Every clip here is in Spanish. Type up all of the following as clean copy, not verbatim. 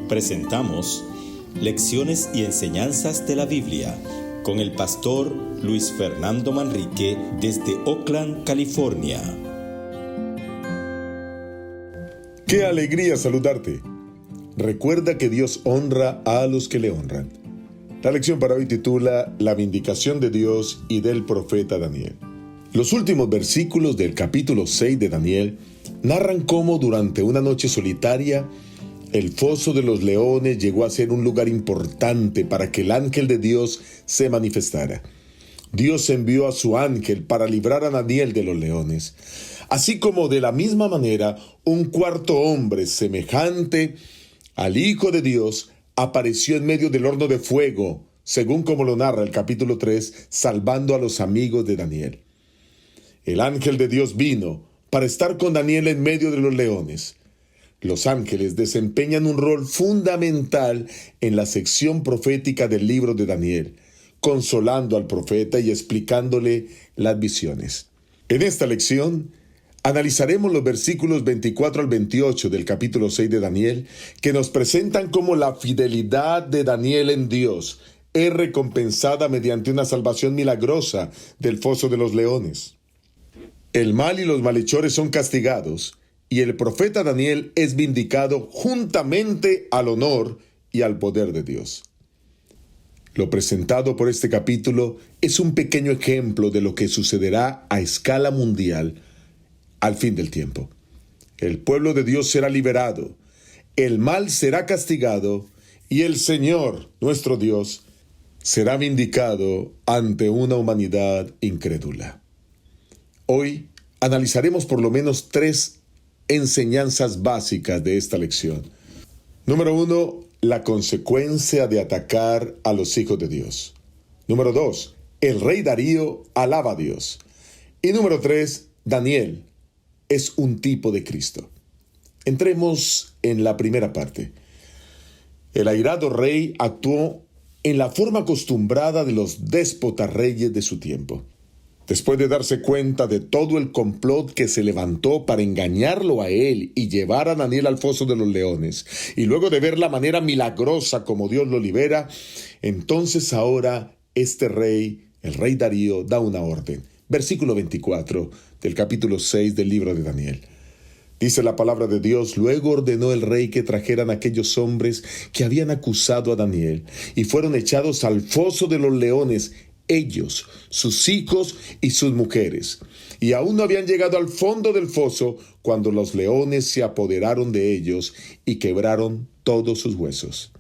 Presentamos Lecciones y Enseñanzas de la Biblia con el pastor Luis Fernando Manrique desde Oakland, California. ¡Qué alegría saludarte! Recuerda que Dios honra a los que le honran. La lección para hoy titula La vindicación de Dios y del profeta Daniel. Los últimos versículos del capítulo 6 de Daniel narran cómo durante una noche solitaria el foso de los leones llegó a ser un lugar importante para que el ángel de Dios se manifestara. Dios envió a su ángel para librar a Daniel de los leones. Así como de la misma manera, un cuarto hombre semejante al Hijo de Dios apareció en medio del horno de fuego, según como lo narra el capítulo 3, salvando a los amigos de Daniel. El ángel de Dios vino para estar con Daniel en medio de los leones. Los ángeles desempeñan un rol fundamental en la sección profética del libro de Daniel, consolando al profeta y explicándole las visiones. En esta lección analizaremos los versículos 24 al 28 del capítulo 6 de Daniel, que nos presentan cómo la fidelidad de Daniel en Dios es recompensada mediante una salvación milagrosa del foso de los leones. El mal y los malhechores son castigados, y el profeta Daniel es vindicado juntamente al honor y al poder de Dios. Lo presentado por este capítulo es un pequeño ejemplo de lo que sucederá a escala mundial al fin del tiempo. El pueblo de Dios será liberado, el mal será castigado, y el Señor, nuestro Dios, será vindicado ante una humanidad incrédula. Hoy analizaremos por lo menos 3 enseñanzas básicas de esta lección. Número 1, la consecuencia de atacar a los hijos de Dios. Número 2, el rey Darío alaba a Dios. Y número 3, Daniel es un tipo de Cristo. Entremos en la primera parte. El airado rey actuó en la forma acostumbrada de los déspotas reyes de su tiempo. Después de darse cuenta de todo el complot que se levantó para engañarlo a él y llevar a Daniel al foso de los leones, y luego de ver la manera milagrosa como Dios lo libera, entonces ahora este rey, el rey Darío, da una orden. Versículo 24 del capítulo 6 del libro de Daniel. Dice la palabra de Dios: luego ordenó el rey que trajeran aquellos hombres que habían acusado a Daniel, y fueron echados al foso de los leones, ellos, sus hijos y sus mujeres. Y aún no habían llegado al fondo del foso cuando los leones se apoderaron de ellos y quebraron todos sus huesos.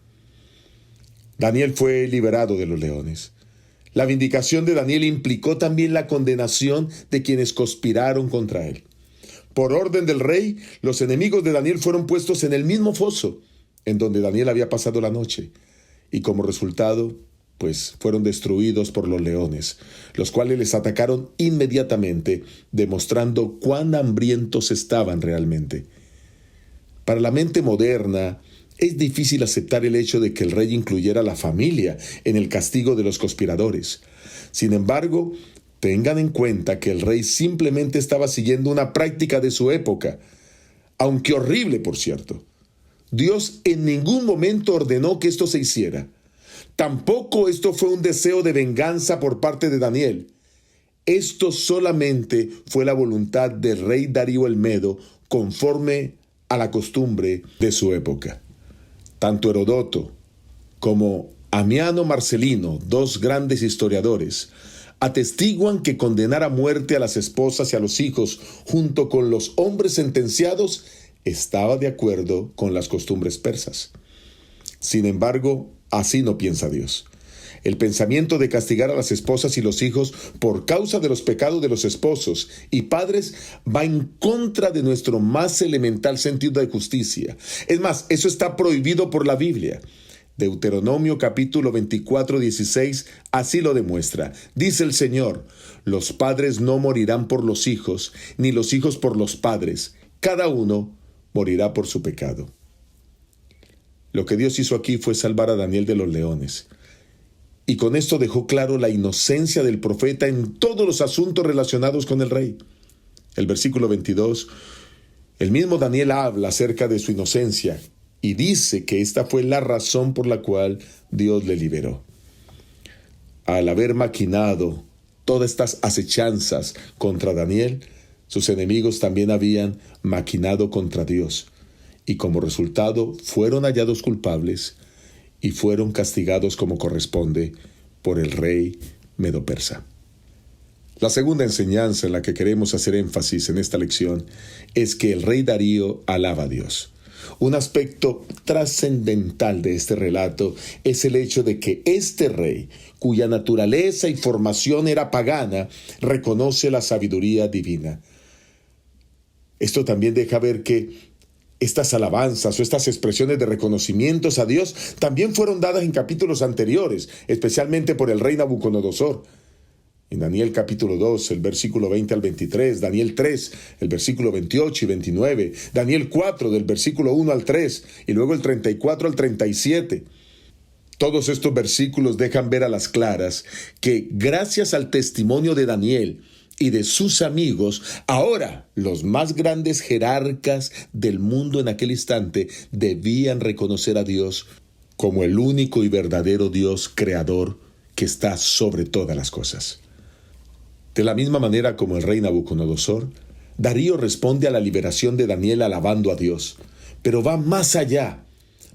Daniel fue liberado de los leones. La vindicación de Daniel implicó también la condenación de quienes conspiraron contra él. Por orden del rey, los enemigos de Daniel fueron puestos en el mismo foso en donde Daniel había pasado la noche, y como resultado, fueron destruidos por los leones, los cuales les atacaron inmediatamente, demostrando cuán hambrientos estaban realmente. Para la mente moderna, es difícil aceptar el hecho de que el rey incluyera a la familia en el castigo de los conspiradores. Sin embargo, tengan en cuenta que el rey simplemente estaba siguiendo una práctica de su época, aunque horrible, por cierto. Dios en ningún momento ordenó que esto se hiciera. Tampoco esto fue un deseo de venganza por parte de Daniel. Esto solamente fue la voluntad del rey Darío el Medo, conforme a la costumbre de su época. Tanto Herodoto como Amiano Marcelino, 2 grandes historiadores, atestiguan que condenar a muerte a las esposas y a los hijos junto con los hombres sentenciados estaba de acuerdo con las costumbres persas. Sin embargo, así no piensa Dios. El pensamiento de castigar a las esposas y los hijos por causa de los pecados de los esposos y padres va en contra de nuestro más elemental sentido de justicia. Es más, eso está prohibido por la Biblia. Deuteronomio capítulo 24, 16, así lo demuestra. Dice el Señor: los padres no morirán por los hijos, ni los hijos por los padres. Cada uno morirá por su pecado. Lo que Dios hizo aquí fue salvar a Daniel de los leones. Y con esto dejó claro la inocencia del profeta en todos los asuntos relacionados con el rey. El versículo 22, el mismo Daniel habla acerca de su inocencia, y dice que esta fue la razón por la cual Dios le liberó. Al haber maquinado todas estas acechanzas contra Daniel, sus enemigos también habían maquinado contra Dios, y como resultado fueron hallados culpables y fueron castigados como corresponde por el rey medo-persa. La segunda enseñanza en la que queremos hacer énfasis en esta lección es que el rey Darío alaba a Dios. Un aspecto trascendental de este relato es el hecho de que este rey, cuya naturaleza y formación era pagana, reconoce la sabiduría divina. Esto también deja ver que estas alabanzas o estas expresiones de reconocimientos a Dios también fueron dadas en capítulos anteriores, especialmente por el rey Nabucodonosor. En Daniel capítulo 2, el versículo 20 al 23, Daniel 3, el versículo 28 y 29, Daniel 4, del versículo 1 al 3, y luego el 34 al 37. Todos estos versículos dejan ver a las claras que gracias al testimonio de Daniel y de sus amigos, ahora los más grandes jerarcas del mundo en aquel instante debían reconocer a Dios como el único y verdadero Dios creador que está sobre todas las cosas. De la misma manera como el rey Nabucodonosor, Darío responde a la liberación de Daniel alabando a Dios, pero va más allá,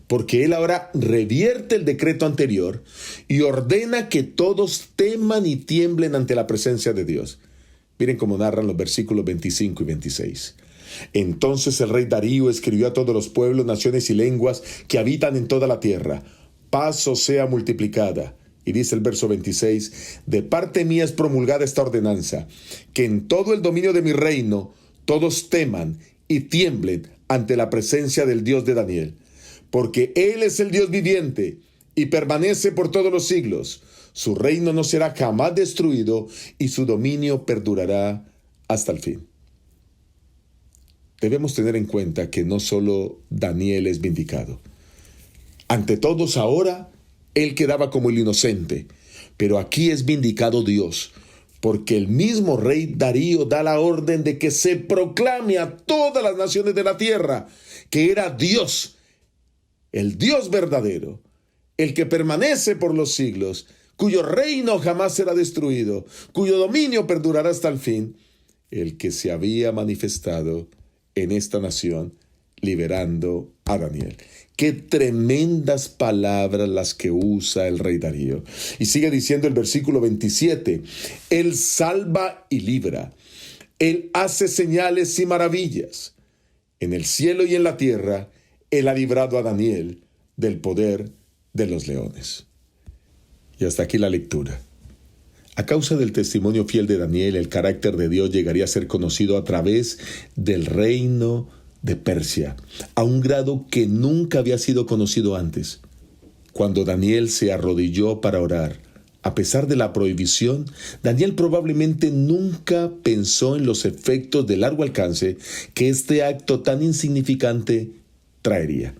porque él ahora revierte el decreto anterior y ordena que todos teman y tiemblen ante la presencia de Dios. Miren cómo narran los versículos 25 y 26. Entonces el rey Darío escribió a todos los pueblos, naciones y lenguas que habitan en toda la tierra: paz os sea multiplicada. Y dice el verso 26, de parte mía es promulgada esta ordenanza, que en todo el dominio de mi reino todos teman y tiemblen ante la presencia del Dios de Daniel, porque Él es el Dios viviente y permanece por todos los siglos. Su reino no será jamás destruido y su dominio perdurará hasta el fin. Debemos tener en cuenta que no solo Daniel es vindicado. Ante todos ahora, él quedaba como el inocente, pero aquí es vindicado Dios, porque el mismo rey Darío da la orden de que se proclame a todas las naciones de la tierra que era Dios, el Dios verdadero, el que permanece por los siglos, cuyo reino jamás será destruido, cuyo dominio perdurará hasta el fin, el que se había manifestado en esta nación, liberando a Daniel. Qué tremendas palabras las que usa el rey Darío. Y sigue diciendo el versículo 27, Él salva y libra, Él hace señales y maravillas. En el cielo y en la tierra, Él ha librado a Daniel del poder de los leones. Y hasta aquí la lectura. A causa del testimonio fiel de Daniel, el carácter de Dios llegaría a ser conocido a través del reino de Persia, a un grado que nunca había sido conocido antes. Cuando Daniel se arrodilló para orar, a pesar de la prohibición, Daniel probablemente nunca pensó en los efectos de largo alcance que este acto tan insignificante traería.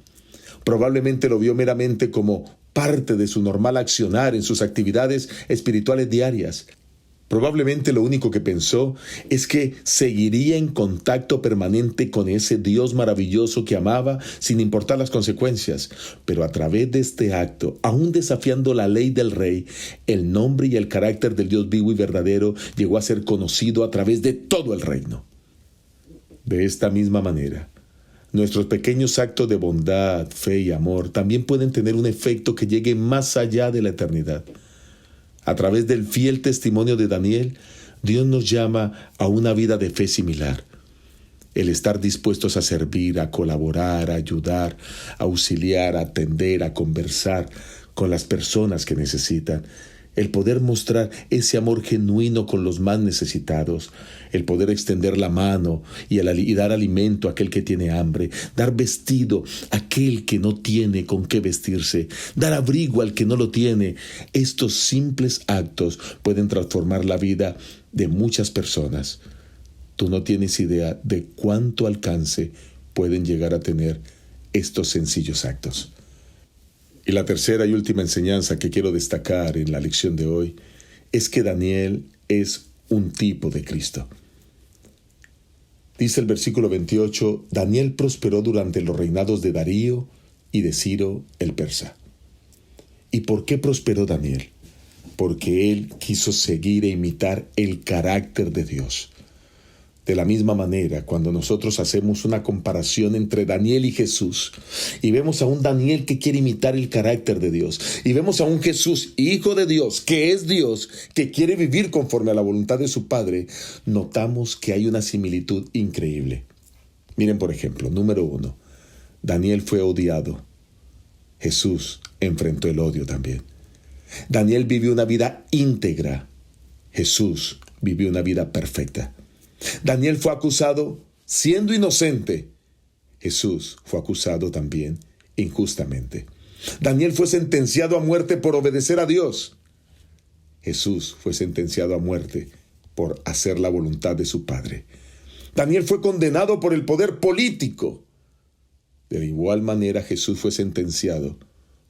Probablemente lo vio meramente como parte de su normal accionar en sus actividades espirituales diarias. Probablemente lo único que pensó es que seguiría en contacto permanente con ese Dios maravilloso que amaba sin importar las consecuencias. Pero a través de este acto, aún desafiando la ley del rey, el nombre y el carácter del Dios vivo y verdadero llegó a ser conocido a través de todo el reino. De esta misma manera, nuestros pequeños actos de bondad, fe y amor también pueden tener un efecto que llegue más allá de la eternidad. A través del fiel testimonio de Daniel, Dios nos llama a una vida de fe similar. El estar dispuestos a servir, a colaborar, a ayudar, a auxiliar, a atender, a conversar con las personas que necesitan. El poder mostrar ese amor genuino con los más necesitados, el poder extender la mano y dar alimento a aquel que tiene hambre, dar vestido a aquel que no tiene con qué vestirse, dar abrigo al que no lo tiene. Estos simples actos pueden transformar la vida de muchas personas. Tú no tienes idea de cuánto alcance pueden llegar a tener estos sencillos actos. Y la tercera y última enseñanza que quiero destacar en la lección de hoy es que Daniel es un tipo de Cristo. Dice el versículo 28, Daniel prosperó durante los reinados de Darío, y de Ciro el persa. ¿Y por qué prosperó Daniel? Porque él quiso seguir e imitar el carácter de Dios. De la misma manera, cuando nosotros hacemos una comparación entre Daniel y Jesús, y vemos a un Daniel que quiere imitar el carácter de Dios, y vemos a un Jesús, Hijo de Dios, que es Dios, que quiere vivir conforme a la voluntad de su Padre, notamos que hay una similitud increíble. Miren, por ejemplo, número 1, Daniel fue odiado. Jesús enfrentó el odio también. Daniel vivió una vida íntegra. Jesús vivió una vida perfecta. Daniel fue acusado siendo inocente. Jesús fue acusado también injustamente. Daniel fue sentenciado a muerte por obedecer a Dios. Jesús fue sentenciado a muerte por hacer la voluntad de su Padre. Daniel fue condenado por el poder político. De igual manera, Jesús fue sentenciado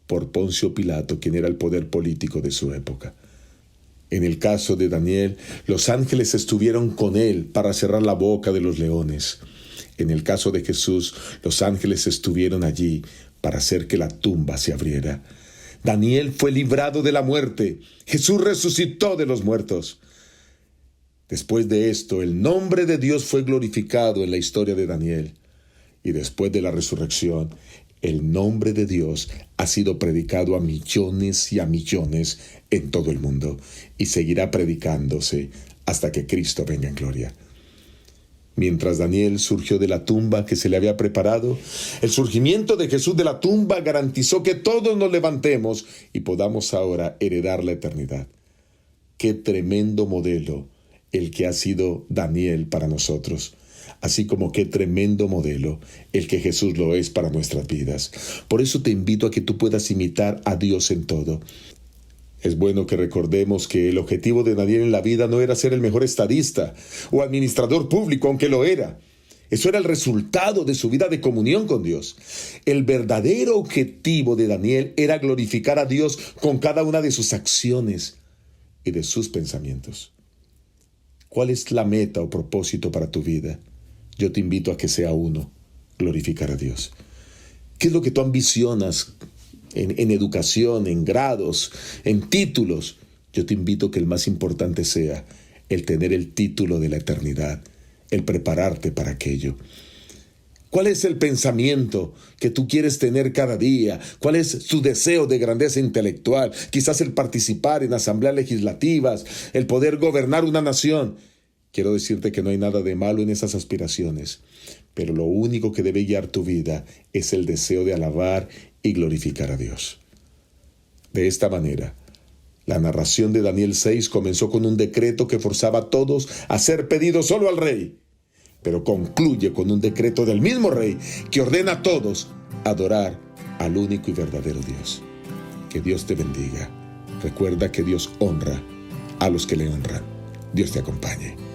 por Poncio Pilato, quien era el poder político de su época. En el caso de Daniel, los ángeles estuvieron con él para cerrar la boca de los leones. En el caso de Jesús, los ángeles estuvieron allí para hacer que la tumba se abriera. Daniel fue librado de la muerte. Jesús resucitó de los muertos. Después de esto, el nombre de Dios fue glorificado en la historia de Daniel. Y después de la resurrección, el nombre de Dios ha sido predicado a millones y a millones en todo el mundo y seguirá predicándose hasta que Cristo venga en gloria. Mientras Daniel surgió de la tumba que se le había preparado, el surgimiento de Jesús de la tumba garantizó que todos nos levantemos y podamos ahora heredar la eternidad. Qué tremendo modelo el que ha sido Daniel para nosotros. Así como qué tremendo modelo el que Jesús lo es para nuestras vidas. Por eso te invito a que tú puedas imitar a Dios en todo. Es bueno que recordemos que el objetivo de Daniel en la vida no era ser el mejor estadista o administrador público, aunque lo era. Eso era el resultado de su vida de comunión con Dios. El verdadero objetivo de Daniel era glorificar a Dios con cada una de sus acciones y de sus pensamientos. ¿Cuál es la meta o propósito para tu vida? Yo te invito a que sea uno, glorificar a Dios. ¿Qué es lo que tú ambicionas en educación, en grados, en títulos? Yo te invito a que el más importante sea el tener el título de la eternidad, el prepararte para aquello. ¿Cuál es el pensamiento que tú quieres tener cada día? ¿Cuál es tu deseo de grandeza intelectual? Quizás el participar en asambleas legislativas, el poder gobernar una nación. Quiero decirte que no hay nada de malo en esas aspiraciones, pero lo único que debe guiar tu vida es el deseo de alabar y glorificar a Dios. De esta manera, la narración de Daniel 6 comenzó con un decreto que forzaba a todos a hacer pedidos solo al rey, pero concluye con un decreto del mismo rey que ordena a todos adorar al único y verdadero Dios. Que Dios te bendiga. Recuerda que Dios honra a los que le honran. Dios te acompañe.